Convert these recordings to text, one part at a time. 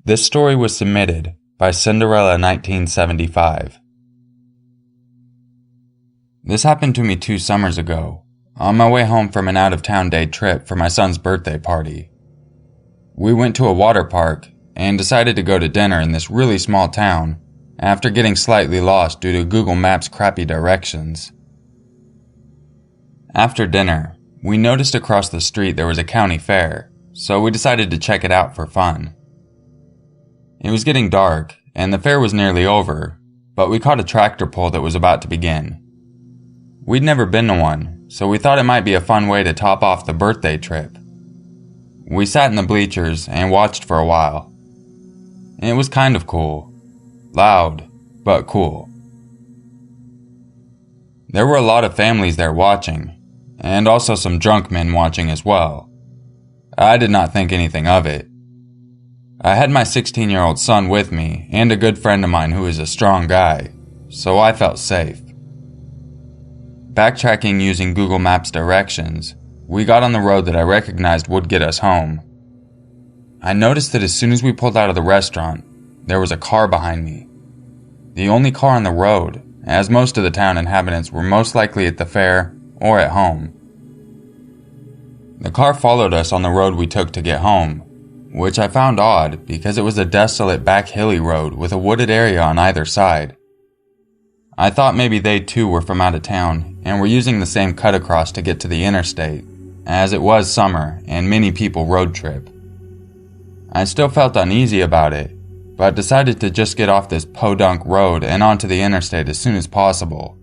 This story was submitted by Cinderella 1975. This happened to me 2 summers ago, on my way home from an out-of-town day trip for my son's birthday party. We went to a water park and decided to go to dinner in this really small town after getting slightly lost due to Google Maps' crappy directions. After dinner, we noticed across the street there was a county fair, so we decided to check it out for fun. It was getting dark, and the fair was nearly over, but we caught a tractor pull that was about to begin. We'd never been to one, so we thought it might be a fun way to top off the birthday trip. We sat in the bleachers and watched for a while. It was kind of cool. Loud, but cool. There were a lot of families there watching, and also some drunk men watching as well. I did not think anything of it. I had my 16-year-old son with me and a good friend of mine who is a strong guy, so I felt safe. Backtracking using Google Maps directions, we got on the road that I recognized would get us home. I noticed that as soon as we pulled out of the restaurant, there was a car behind me. The only car on the road, as most of the town inhabitants were most likely at the fair or at home. The car followed us on the road we took to get home, which I found odd because it was a desolate back hilly road with a wooded area on either side. I thought maybe they too were from out of town and were using the same cut across to get to the interstate, as it was summer and many people road trip. I still felt uneasy about it, but decided to just get off this podunk road and onto the interstate as soon as possible.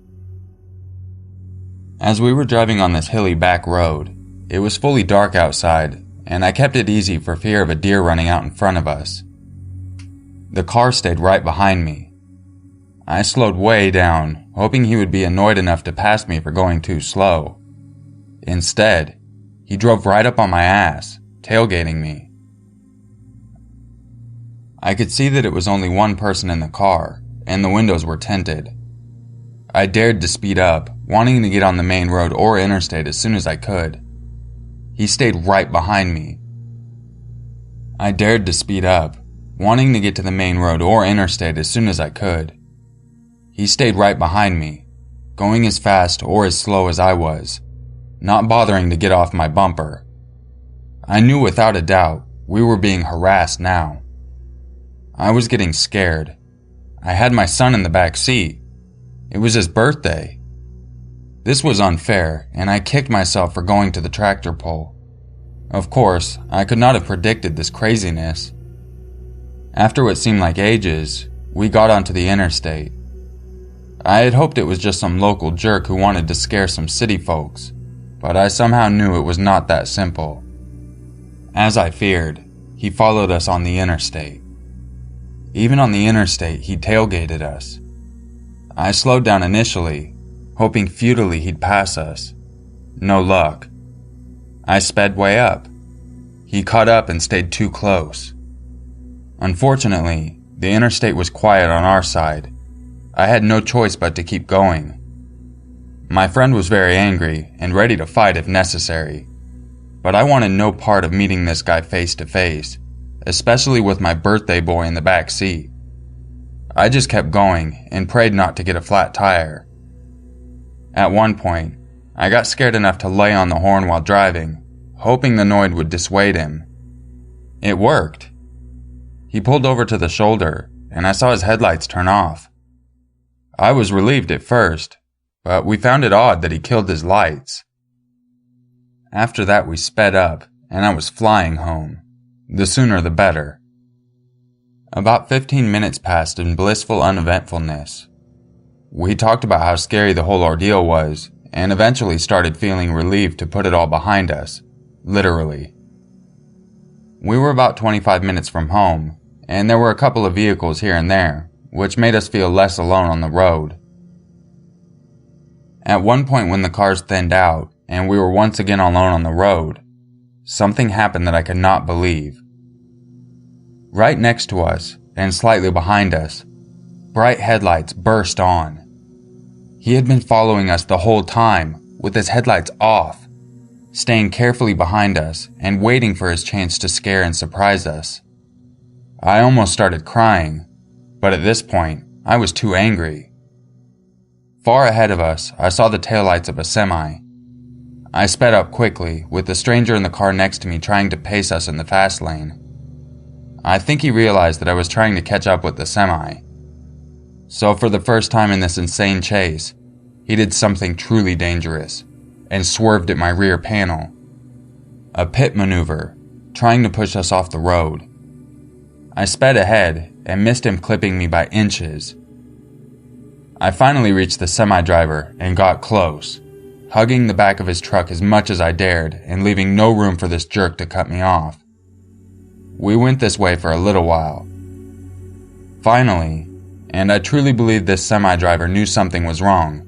As we were driving on this hilly back road, it was fully dark outside, and I kept it easy for fear of a deer running out in front of us. The car stayed right behind me. I slowed way down, hoping he would be annoyed enough to pass me for going too slow. Instead, he drove right up on my ass, tailgating me. I could see that it was only one person in the car, and the windows were tinted. I dared to speed up, wanting to get on the main road or interstate as soon as I could. He stayed right behind me. I dared to speed up, wanting to get to the main road or interstate as soon as I could. He stayed right behind me, going as fast or as slow as I was, not bothering to get off my bumper. I knew without a doubt we were being harassed now. I was getting scared. I had my son in the back seat. It was his birthday. This was unfair, and I kicked myself for going to the tractor pull. Of course, I could not have predicted this craziness. After what seemed like ages, we got onto the interstate. I had hoped it was just some local jerk who wanted to scare some city folks, but I somehow knew it was not that simple. As I feared, he followed us on the interstate. Even on the interstate, he tailgated us. I slowed down initially, hoping futilely he'd pass us. No luck. I sped way up. He caught up and stayed too close. Unfortunately, the interstate was quiet on our side. I had no choice but to keep going. My friend was very angry and ready to fight if necessary, but I wanted no part of meeting this guy face to face, especially with my birthday boy in the back seat. I just kept going and prayed not to get a flat tire. At one point, I got scared enough to lay on the horn while driving, hoping the noise would dissuade him. It worked. He pulled over to the shoulder, and I saw his headlights turn off. I was relieved at first, but we found it odd that he killed his lights. After that we sped up, and I was flying home. The sooner the better. About 15 minutes passed in blissful uneventfulness. We talked about how scary the whole ordeal was, and eventually started feeling relieved to put it all behind us, literally. We were about 25 minutes from home, and there were a couple of vehicles here and there, which made us feel less alone on the road. At one point when the cars thinned out, and we were once again alone on the road, something happened that I could not believe. Right next to us, and slightly behind us, bright headlights burst on. He had been following us the whole time, with his headlights off, staying carefully behind us and waiting for his chance to scare and surprise us. I almost started crying, but at this point, I was too angry. Far ahead of us, I saw the taillights of a semi. I sped up quickly, with the stranger in the car next to me trying to pace us in the fast lane. I think he realized that I was trying to catch up with the semi. So for the first time in this insane chase, he did something truly dangerous and swerved at my rear panel. A pit maneuver, trying to push us off the road. I sped ahead and missed him, clipping me by inches. I finally reached the semi-driver and got close, hugging the back of his truck as much as I dared and leaving no room for this jerk to cut me off. We went this way for a little while. Finally, and I truly believe this semi-driver knew something was wrong,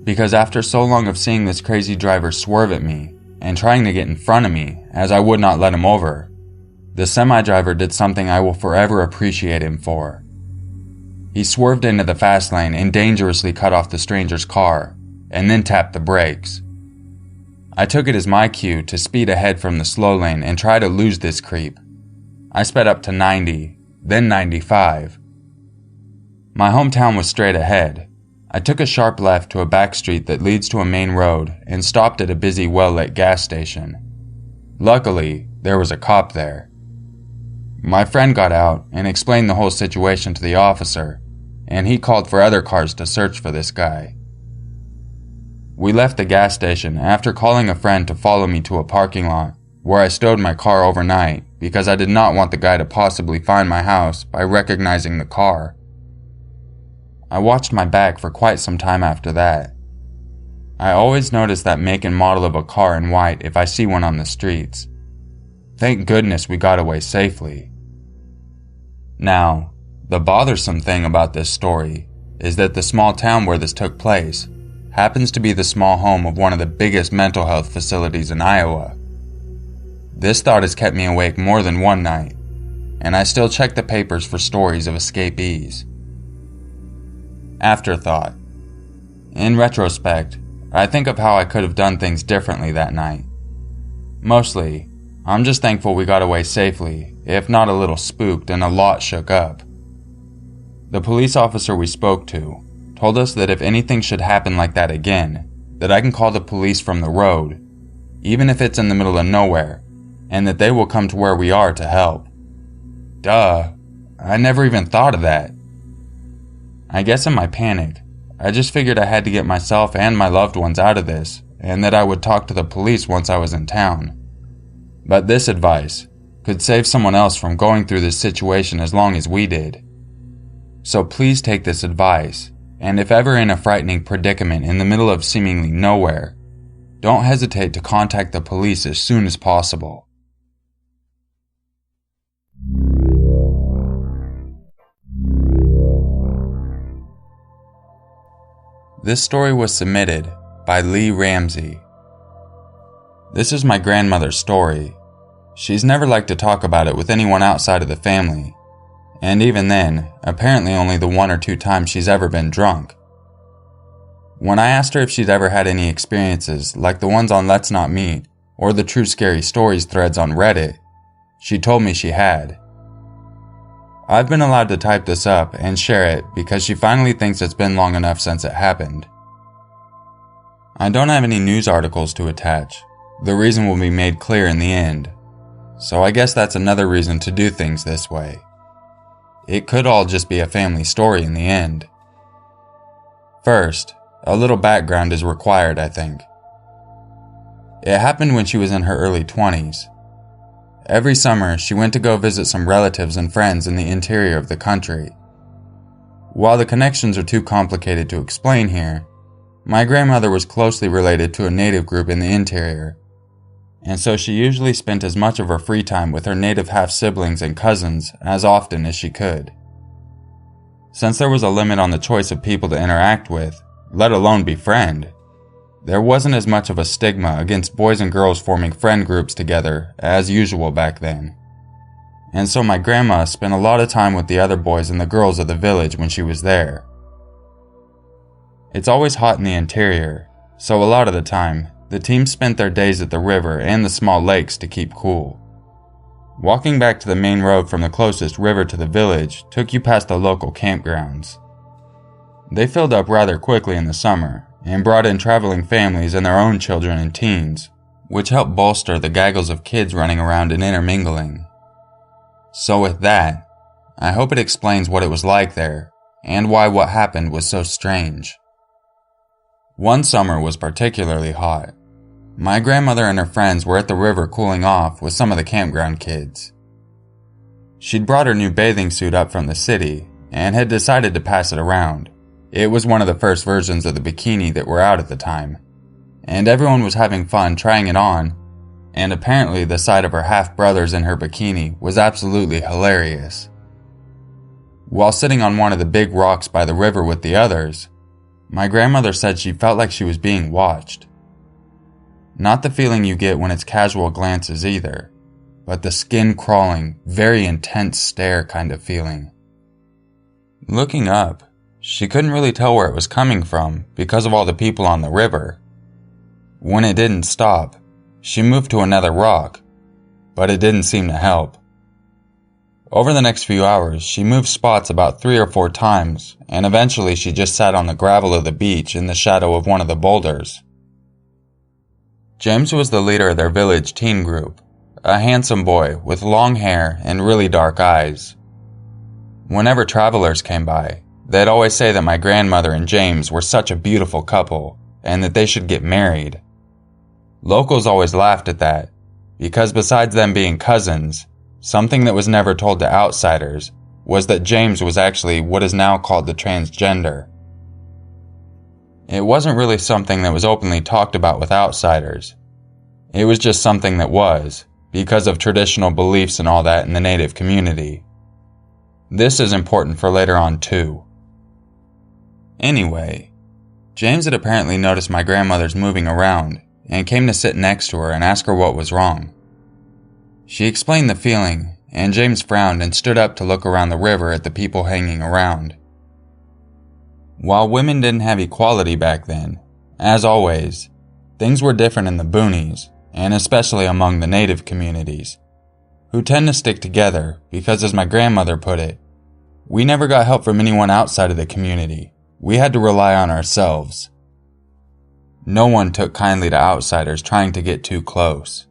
because after so long of seeing this crazy driver swerve at me and trying to get in front of me as I would not let him over, the semi-driver did something I will forever appreciate him for. He swerved into the fast lane and dangerously cut off the stranger's car, and then tapped the brakes. I took it as my cue to speed ahead from the slow lane and try to lose this creep. I sped up to 90, then 95. My hometown was straight ahead. I took a sharp left to a back street that leads to a main road and stopped at a busy, well-lit gas station. Luckily, there was a cop there. My friend got out and explained the whole situation to the officer, and he called for other cars to search for this guy. We left the gas station after calling a friend to follow me to a parking lot where I stowed my car overnight because I did not want the guy to possibly find my house by recognizing the car. I watched my back for quite some time after that. I always notice that make and model of a car in white if I see one on the streets. Thank goodness we got away safely. Now, the bothersome thing about this story is that the small town where this took place happens to be the small home of one of the biggest mental health facilities in Iowa. This thought has kept me awake more than one night, and I still check the papers for stories of escapees. Afterthought. In retrospect, I think of how I could have done things differently that night. Mostly, I'm just thankful we got away safely, if not a little spooked and a lot shook up. The police officer we spoke to told us that if anything should happen like that again, that I can call the police from the road, even if it's in the middle of nowhere, and that they will come to where we are to help. Duh, I never even thought of that. I guess in my panic, I just figured I had to get myself and my loved ones out of this, and that I would talk to the police once I was in town. But this advice could save someone else from going through this situation as long as we did. So please take this advice, and if ever in a frightening predicament in the middle of seemingly nowhere, don't hesitate to contact the police as soon as possible. This story was submitted by Ramsay. This is my grandmother's story. She's never liked to talk about it with anyone outside of the family, and even then, apparently only the 1 or 2 times she's ever been drunk. When I asked her if she'd ever had any experiences like the ones on Let's Not Meet or the True Scary Stories threads on Reddit, she told me she had. I've been allowed to type this up and share it because she finally thinks it's been long enough since it happened. I don't have any news articles to attach. The reason will be made clear in the end, so I guess that's another reason to do things this way. It could all just be a family story in the end. First, a little background is required, I think. It happened when she was in her early 20s. Every summer, she went to go visit some relatives and friends in the interior of the country. While the connections are too complicated to explain here, my grandmother was closely related to a native group in the interior, and so she usually spent as much of her free time with her native half-siblings and cousins as often as she could. Since there was a limit on the choice of people to interact with, let alone befriend, there wasn't as much of a stigma against boys and girls forming friend groups together as usual back then. And so my grandma spent a lot of time with the other boys and the girls of the village when she was there. It's always hot in the interior, so a lot of the time, the team spent their days at the river and the small lakes to keep cool. walking back to the main road from the closest river to the village took you past the local campgrounds. They filled up rather quickly in the summer and brought in traveling families and their own children and teens, which helped bolster the gaggles of kids running around and intermingling. So with that, I hope it explains what it was like there and why what happened was so strange. One summer was particularly hot. My grandmother and her friends were at the river cooling off with some of the campground kids. She'd brought her new bathing suit up from the city and had decided to pass it around. It was one of the first versions of the bikini that were out at the time, and everyone was having fun trying it on, and apparently the sight of her half-brothers in her bikini was absolutely hilarious. While sitting on one of the big rocks by the river with the others, my grandmother said she felt like she was being watched. Not the feeling you get when it's casual glances either, but the skin-crawling, very intense stare kind of feeling. Looking up, she couldn't really tell where it was coming from because of all the people on the river. When it didn't stop, she moved to another rock, but it didn't seem to help. Over the next few hours, she moved spots about 3 or 4 times, and eventually she just sat on the gravel of the beach in the shadow of one of the boulders. James was the leader of their village teen group, a handsome boy with long hair and really dark eyes. Whenever travelers came by, they'd always say that my grandmother and James were such a beautiful couple and that they should get married. Locals always laughed at that, because besides them being cousins, something that was never told to outsiders was that James was actually what is now called the transgender. It wasn't really something that was openly talked about with outsiders. It was just something that was, because of traditional beliefs and all that in the native community. This is important for later on too. Anyway, James had apparently noticed my grandmother's moving around and came to sit next to her and ask her what was wrong. She explained the feeling, and James frowned and stood up to look around the river at the people hanging around. While women didn't have equality back then, as always, things were different in the boonies, and especially among the native communities, who tend to stick together because, as my grandmother put it, we never got help from anyone outside of the community. We had to rely on ourselves. No one took kindly to outsiders trying to get too close.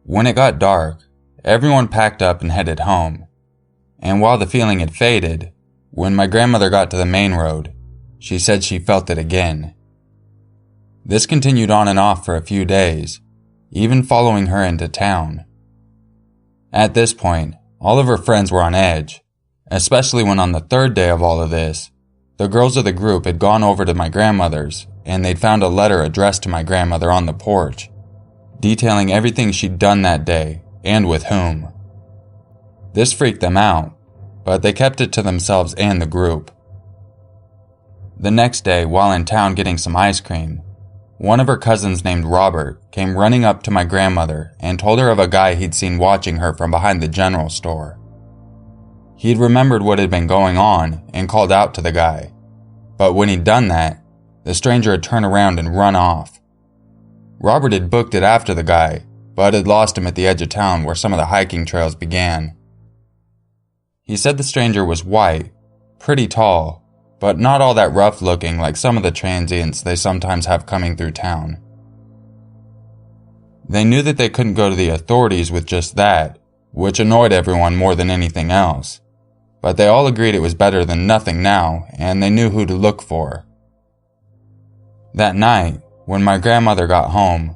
When it got dark, everyone packed up and headed home, and while the feeling had faded, when my grandmother got to the main road, she said she felt it again. This continued on and off for a few days, even following her into town. At this point, all of her friends were on edge, especially when on the 3rd day of all of this, the girls of the group had gone over to my grandmother's and they'd found a letter addressed to my grandmother on the porch, detailing everything she'd done that day and with whom. This freaked them out, but they kept it to themselves and the group. The next day, while in town getting some ice cream, one of her cousins named Robert came running up to my grandmother and told her of a guy he'd seen watching her from behind the general store. He'd remembered what had been going on and called out to the guy, but when he'd done that, the stranger had turned around and run off. Robert had booked it after the guy, but had lost him at the edge of town where some of the hiking trails began. He said the stranger was white, pretty tall, but not all that rough looking like some of the transients they sometimes have coming through town. They knew that they couldn't go to the authorities with just that, which annoyed everyone more than anything else, but they all agreed it was better than nothing now, and they knew who to look for. That night, when my grandmother got home,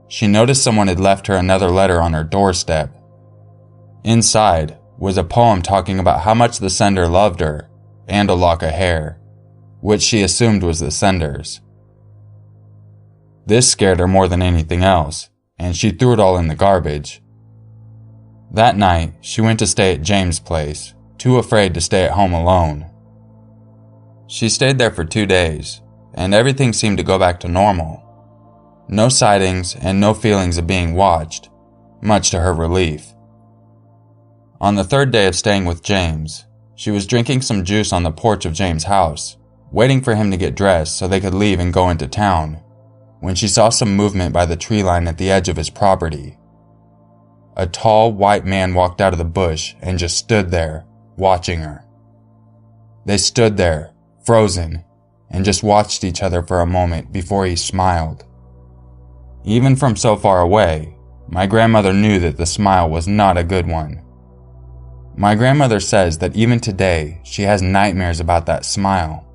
she noticed someone had left her another letter on her doorstep. Inside was a poem talking about how much the sender loved her, and a lock of hair, which she assumed was the sender's. This scared her more than anything else, and she threw it all in the garbage. That night, she went to stay at James' place, too afraid to stay at home alone. She stayed there for 2 days, and everything seemed to go back to normal. No sightings and no feelings of being watched, much to her relief. On the 3rd day of staying with James, she was drinking some juice on the porch of James' house, waiting for him to get dressed so they could leave and go into town, when she saw some movement by the tree line at the edge of his property. a tall, white man walked out of the bush and just stood there, watching her. They stood there, frozen, and just watched each other for a moment before he smiled. Even from so far away, my grandmother knew that the smile was not a good one. My grandmother says that even today, she has nightmares about that smile.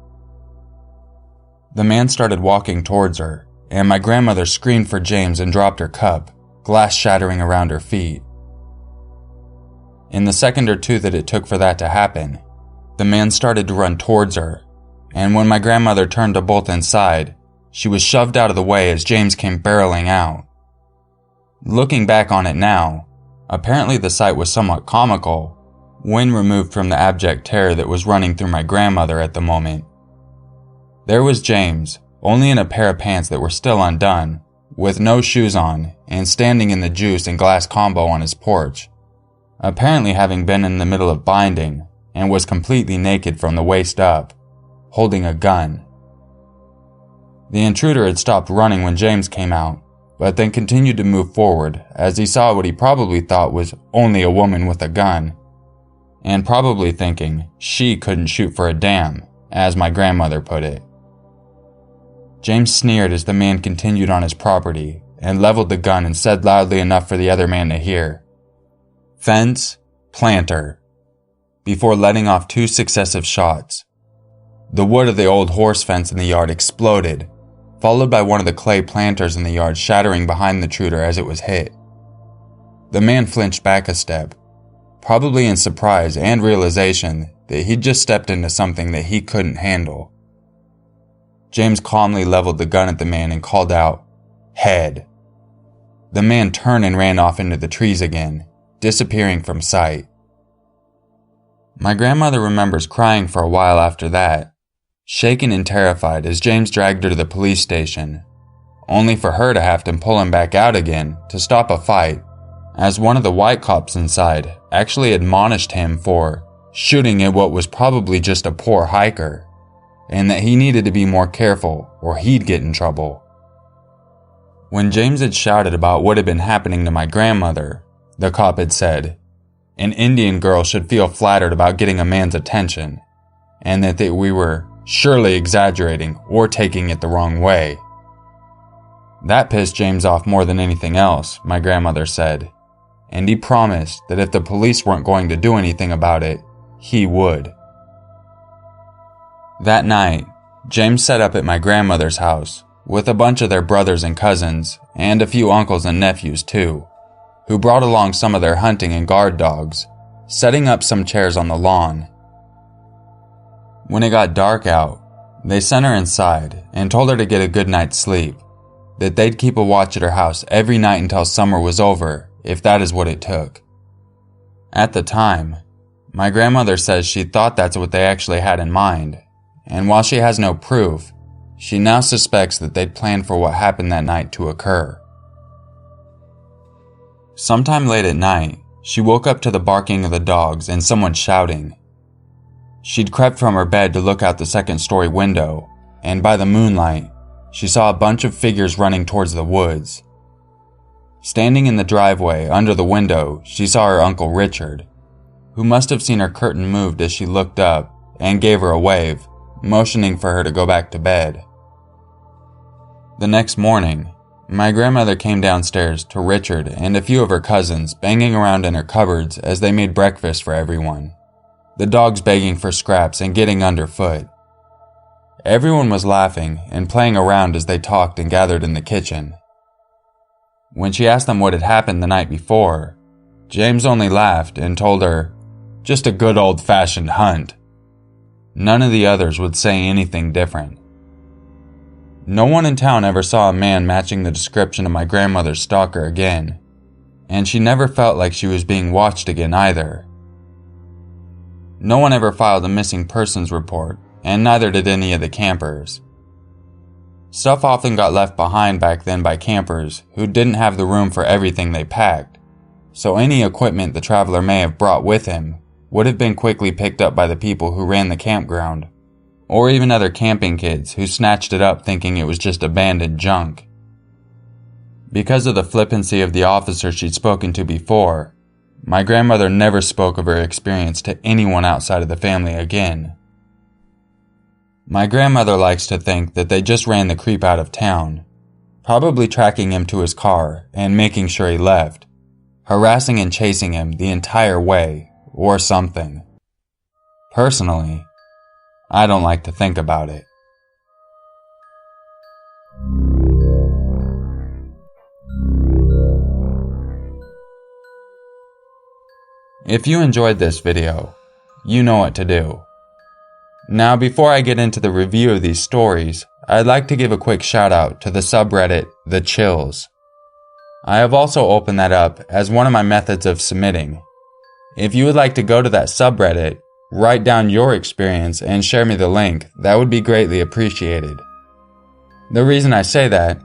The man started walking towards her, and my grandmother screamed for James and dropped her cup, glass shattering around her feet. In the second or two that it took for that to happen, the man started to run towards her, and when my grandmother turned to bolt inside, she was shoved out of the way as James came barreling out. Looking back on it now, apparently the sight was somewhat comical when removed from the abject terror that was running through my grandmother at the moment. There was James, only in a pair of pants that were still undone, with no shoes on, and standing in the juice and glass combo on his porch, apparently having been in the middle of binding, and was completely naked from the waist up, holding a gun. The intruder had stopped running when James came out, but then continued to move forward as he saw what he probably thought was only a woman with a gun, and probably thinking she couldn't shoot for a damn, as my grandmother put it. James sneered as the man continued on his property and leveled the gun and said loudly enough for the other man to hear, "Fence, planter," before letting off 2 successive shots. The wood of the old horse fence in the yard exploded, followed by one of the clay planters in the yard shattering behind the intruder as it was hit. The man flinched back a step, probably in surprise and realization that he'd just stepped into something that he couldn't handle. James calmly leveled the gun at the man and called out, "Head." The man turned and ran off into the trees again, disappearing from sight. My grandmother remembers crying for a while after that, shaken and terrified as James dragged her to the police station, only for her to have to pull him back out again to stop a fight, as one of the white cops inside actually admonished him for shooting at what was probably just a poor hiker, and that he needed to be more careful or he'd get in trouble. When James had shouted about what had been happening to my grandmother, the cop had said, an Indian girl should feel flattered about getting a man's attention, and that we were surely exaggerating or taking it the wrong way. That pissed James off more than anything else, my grandmother said, and he promised that if the police weren't going to do anything about it, he would. That night, James set up at my grandmother's house with a bunch of their brothers and cousins, and a few uncles and nephews too, who brought along some of their hunting and guard dogs, setting up some chairs on the lawn. When it got dark out, they sent her inside and told her to get a good night's sleep, that they'd keep a watch at her house every night until summer was over, if that is what it took. At the time, my grandmother says she thought that's what they actually had in mind, and while she has no proof, she now suspects that they'd planned for what happened that night to occur. Sometime late at night, she woke up to the barking of the dogs and someone shouting. She'd crept from her bed to look out the second-story window, and by the moonlight, she saw a bunch of figures running towards the woods. Standing in the driveway under the window, she saw her Uncle Richard, who must have seen her curtain moved as she looked up and gave her a wave, motioning for her to go back to bed. The next morning, my grandmother came downstairs to Richard and a few of her cousins banging around in her cupboards as they made breakfast for everyone, the dogs begging for scraps and getting underfoot. Everyone was laughing and playing around as they talked and gathered in the kitchen. When she asked them what had happened the night before, James only laughed and told her, "Just a good old-fashioned hunt." None of the others would say anything different. No one in town ever saw a man matching the description of my grandmother's stalker again, and she never felt like she was being watched again either. No one ever filed a missing persons report, and neither did any of the campers. Stuff often got left behind back then by campers who didn't have the room for everything they packed, so any equipment the traveler may have brought with him would have been quickly picked up by the people who ran the campground, or even other camping kids who snatched it up thinking it was just abandoned junk. Because of the flippancy of the officer she'd spoken to before, my grandmother never spoke of her experience to anyone outside of the family again. My grandmother likes to think that they just ran the creep out of town, probably tracking him to his car and making sure he left, harassing and chasing him the entire way, or something. Personally, I don't like to think about it. If you enjoyed this video, you know what to do. Now, before I get into the review of these stories, I'd like to give a quick shout out to the subreddit The Chills. I have also opened that up as one of my methods of submitting. If you would like to go to that subreddit, write down your experience and share me the link, that would be greatly appreciated. The reason I say that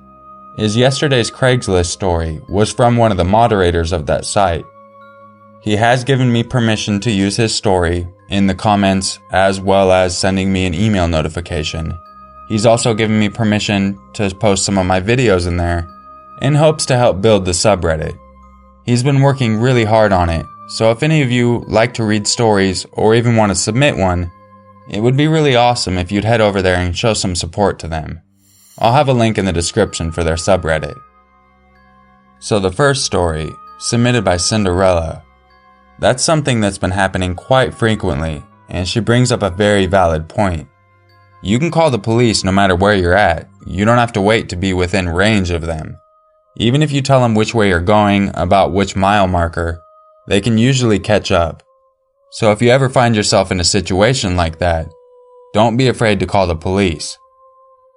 is yesterday's Craigslist story was from one of the moderators of that site. He has given me permission to use his story in the comments as well as sending me an email notification. He's also given me permission to post some of my videos in there in hopes to help build the subreddit. He's been working really hard on it, so if any of you like to read stories or even want to submit one, it would be really awesome if you'd head over there and show some support to them. I'll have a link in the description for their subreddit. So the first story, submitted by Cinderella. That's something that's been happening quite frequently, and she brings up a very valid point. You can call the police no matter where you're at. You don't have to wait to be within range of them. Even if you tell them which way you're going, about which mile marker, they can usually catch up. So if you ever find yourself in a situation like that, don't be afraid to call the police.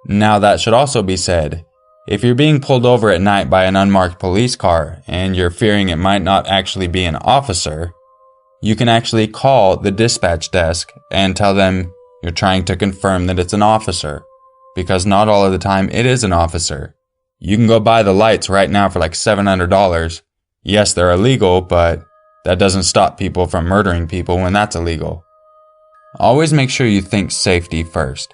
Now that should also be said, if you're being pulled over at night by an unmarked police car and you're fearing it might not actually be an officer, you can actually call the dispatch desk and tell them you're trying to confirm that it's an officer, because not all of the time it is an officer. You can go buy the lights right now for like $700. Yes, they're illegal, but that doesn't stop people from murdering people when that's illegal. Always make sure you think safety first.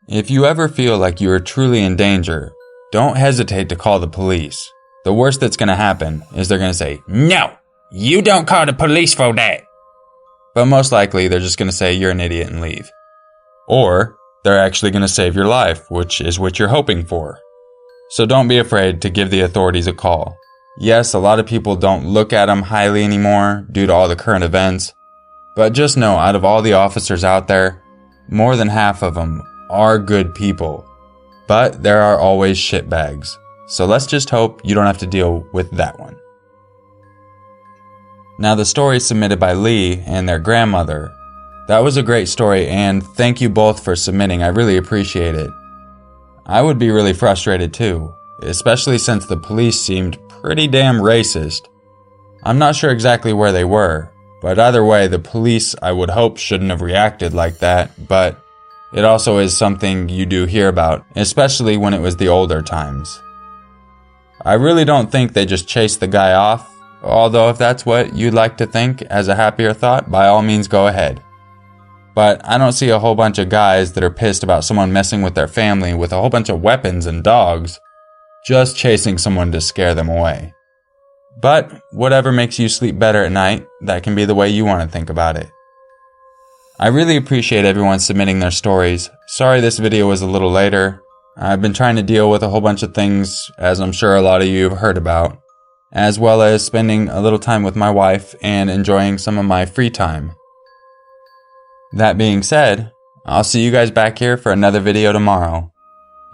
If you ever feel like you are truly in danger, don't hesitate to call the police. The worst that's going to happen is they're going to say, "No, you don't call the police for that." But most likely they're just going to say you're an idiot and leave. Or they're actually going to save your life, which is what you're hoping for. So don't be afraid to give the authorities a call. Yes, a lot of people don't look at them highly anymore due to all the current events. But just know, out of all the officers out there, more than half of them are good people. But there are always shitbags. So let's just hope you don't have to deal with that one. Now the story submitted by Lee and their grandmother. That was a great story, and thank you both for submitting. I really appreciate it. I would be really frustrated too, especially since the police seemed pretty damn racist. I'm not sure exactly where they were, but either way, the police, I would hope, shouldn't have reacted like that, but it also is something you do hear about, especially when it was the older times. I really don't think they just chased the guy off, although if that's what you'd like to think as a happier thought, by all means go ahead. But I don't see a whole bunch of guys that are pissed about someone messing with their family with a whole bunch of weapons and dogs, just chasing someone to scare them away. But whatever makes you sleep better at night, that can be the way you want to think about it. I really appreciate everyone submitting their stories. Sorry this video was a little later. I've been trying to deal with a whole bunch of things, as I'm sure a lot of you have heard about, as well as spending a little time with my wife and enjoying some of my free time. That being said, I'll see you guys back here for another video tomorrow.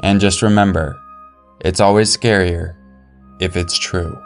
And just remember, it's always scarier if it's true.